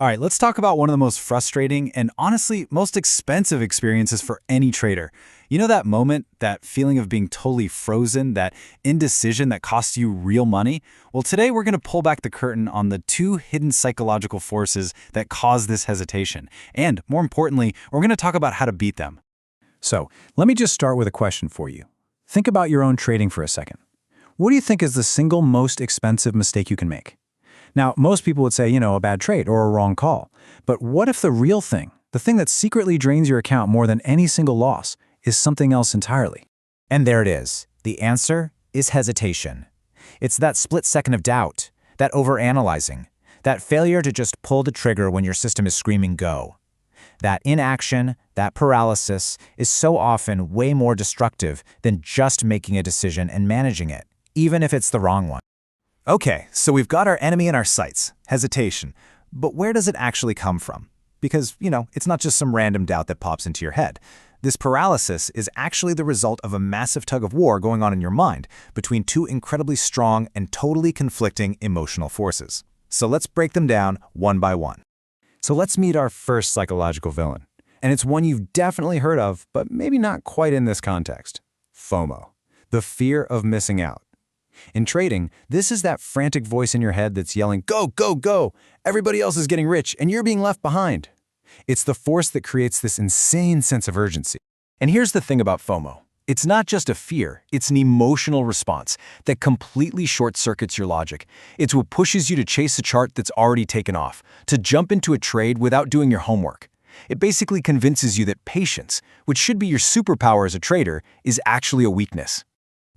All right, let's talk about one of the most frustrating and honestly most expensive experiences for any trader. You know that moment, that feeling of being totally frozen, that indecision that costs you real money? Well, today we're going to pull back the curtain on the two hidden psychological forces that cause this hesitation. And more importantly, we're going to talk about how to beat them. So, let me just start with a question for you. Think about your own trading for a second. What do you think is the single most expensive mistake you can make? Now, most people would say, a bad trade or a wrong call. But what if the real thing, the thing that secretly drains your account more than any single loss, is something else entirely? And there it is. The answer is hesitation. It's that split second of doubt, that overanalyzing, that failure to just pull the trigger when your system is screaming go. That inaction, that paralysis, is so often way more destructive than just making a decision and managing it, even if it's the wrong one. Okay, so we've got our enemy in our sights, hesitation. But where does it actually come from? Because, it's not just some random doubt that pops into your head. This paralysis is actually the result of a massive tug of war going on in your mind between two incredibly strong and totally conflicting emotional forces. So let's break them down one by one. So let's meet our first psychological villain. And it's one you've definitely heard of, but maybe not quite in this context. FOMO, the fear of missing out. In trading, this is that frantic voice in your head that's yelling, go, go, go! Everybody else is getting rich, and you're being left behind. It's the force that creates this insane sense of urgency. And here's the thing about FOMO. It's not just a fear, it's an emotional response that completely short-circuits your logic. It's what pushes you to chase a chart that's already taken off, to jump into a trade without doing your homework. It basically convinces you that patience, which should be your superpower as a trader, is actually a weakness.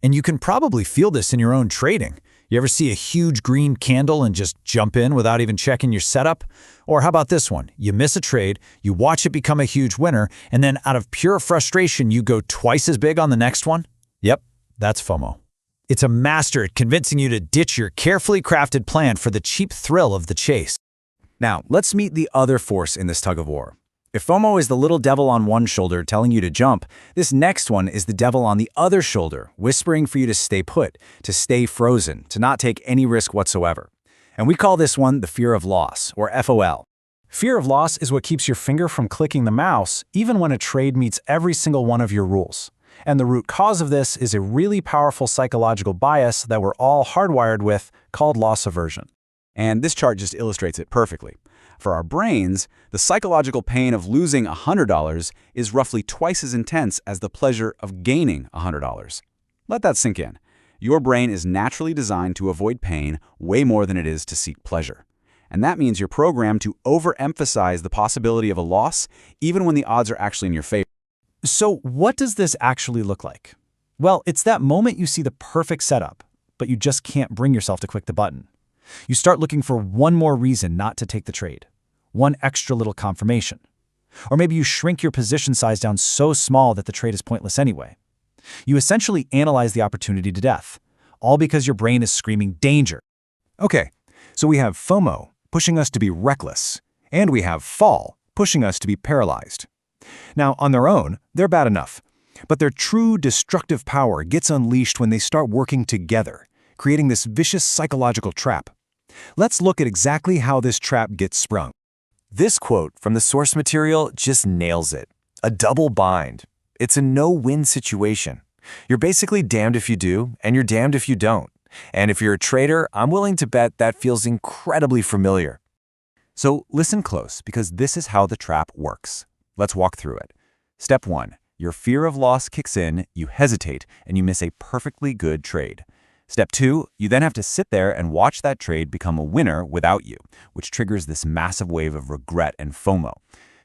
And you can probably feel this in your own trading. You ever see a huge green candle and just jump in without even checking your setup? Or how about this one? You miss a trade, you watch it become a huge winner, and then out of pure frustration, you go twice as big on the next one? Yep, that's FOMO. It's a master at convincing you to ditch your carefully crafted plan for the cheap thrill of the chase. Now, let's meet the other force in this tug-of-war. If FOMO is the little devil on one shoulder telling you to jump, this next one is the devil on the other shoulder, whispering for you to stay put, to stay frozen, to not take any risk whatsoever. And we call this one the fear of loss, or FOL. Fear of loss is what keeps your finger from clicking the mouse, even when a trade meets every single one of your rules. And the root cause of this is a really powerful psychological bias that we're all hardwired with, called loss aversion. And this chart just illustrates it perfectly. For our brains, the psychological pain of losing $100 is roughly twice as intense as the pleasure of gaining $100. Let that sink in. Your brain is naturally designed to avoid pain way more than it is to seek pleasure. And that means you're programmed to overemphasize the possibility of a loss, even when the odds are actually in your favor. So what does this actually look like? Well, it's that moment you see the perfect setup, but you just can't bring yourself to click the button. You start looking for one more reason not to take the trade, one extra little confirmation. Or maybe you shrink your position size down so small that the trade is pointless anyway. You essentially analyze the opportunity to death, all because your brain is screaming danger. Okay, so we have FOMO pushing us to be reckless, and we have FOL pushing us to be paralyzed. Now, on their own, they're bad enough, but their true destructive power gets unleashed when they start working together, creating this vicious psychological trap. Let's look at exactly how this trap gets sprung. This quote from the source material just nails it. A double bind. It's a no-win situation. You're basically damned if you do, and you're damned if you don't. And if you're a trader, I'm willing to bet that feels incredibly familiar. So listen close, because this is how the trap works. Let's walk through it. Step 1. Your fear of loss kicks in, you hesitate, and you miss a perfectly good trade. Step 2, you then have to sit there and watch that trade become a winner without you, which triggers this massive wave of regret and FOMO.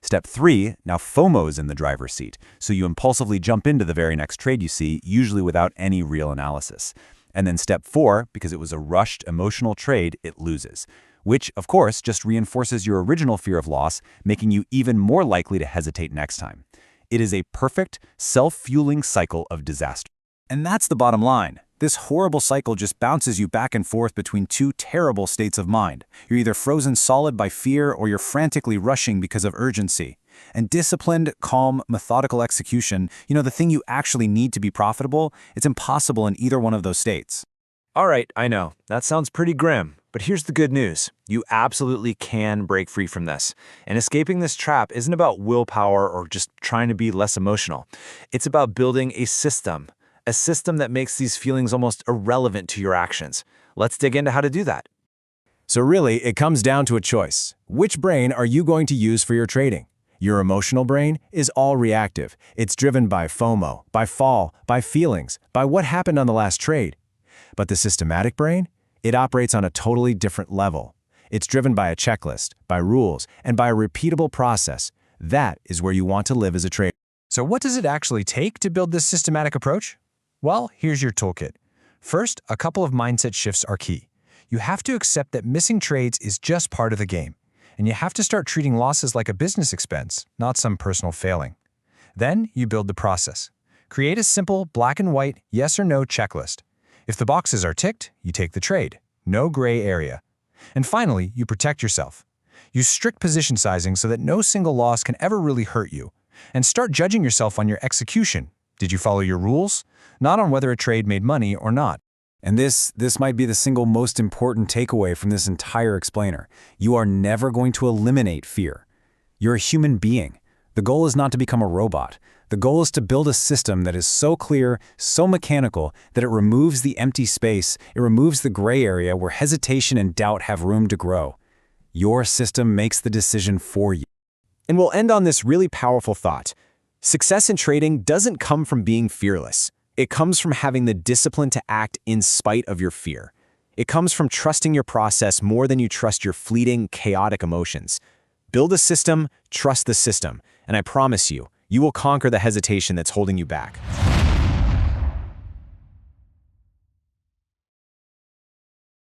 Step 3, now FOMO is in the driver's seat, so you impulsively jump into the very next trade you see, usually without any real analysis. And then step 4, because it was a rushed, emotional trade, it loses, which, of course, just reinforces your original fear of loss, making you even more likely to hesitate next time. It is a perfect, self-fueling cycle of disaster. And that's the bottom line. This horrible cycle just bounces you back and forth between two terrible states of mind. You're either frozen solid by fear or you're frantically rushing because of urgency. And disciplined, calm, methodical execution, the thing you actually need to be profitable, it's impossible in either one of those states. All right, I know. That sounds pretty grim. But here's the good news. You absolutely can break free from this. And escaping this trap isn't about willpower or just trying to be less emotional. It's about building a system that makes these feelings almost irrelevant to your actions. Let's dig into how to do that. So really, it comes down to a choice. Which brain are you going to use for your trading? Your emotional brain is all reactive. It's driven by FOMO, by fall, by feelings, by what happened on the last trade. But the systematic brain? It operates on a totally different level. It's driven by a checklist, by rules, and by a repeatable process. That is where you want to live as a trader. So what does it actually take to build this systematic approach? Well, here's your toolkit. First, a couple of mindset shifts are key. You have to accept that missing trades is just part of the game, and you have to start treating losses like a business expense, not some personal failing. Then, you build the process. Create a simple black and white yes or no checklist. If the boxes are ticked, you take the trade. No gray area. And finally, you protect yourself. Use strict position sizing so that no single loss can ever really hurt you. And start judging yourself on your execution. Did you follow your rules? Not on whether a trade made money or not. And this might be the single most important takeaway from this entire explainer. You are never going to eliminate fear. You're a human being. The goal is not to become a robot. The goal is to build a system that is so clear, so mechanical, that it removes the empty space, it removes the gray area where hesitation and doubt have room to grow. Your system makes the decision for you. And we'll end on this really powerful thought. Success in trading doesn't come from being fearless. It comes from having the discipline to act in spite of your fear. It comes from trusting your process more than you trust your fleeting, chaotic emotions. Build a system, trust the system, and I promise you, you will conquer the hesitation that's holding you back.